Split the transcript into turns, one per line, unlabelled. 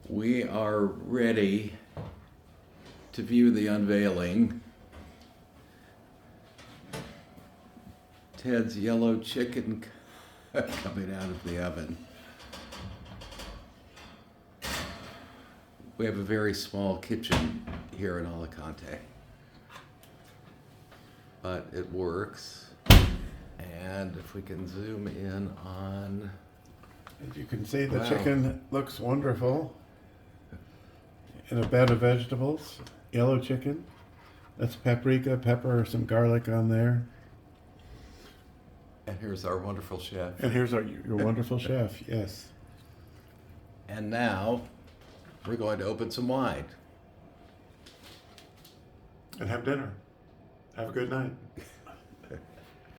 We are ready to view the unveiling. Ted's yellow chicken coming out of the oven. We have a very small kitchen here in Alicante, but it works. And if we can zoom in on...
As you can see, the
Wow.
chicken looks wonderful in a bed of vegetables. Yellow chicken. That's paprika, pepper, some garlic on there.
And here's our wonderful chef.
And here's your wonderful chef, yes.
And now we're going to open some wine.
And have dinner. Have a good night.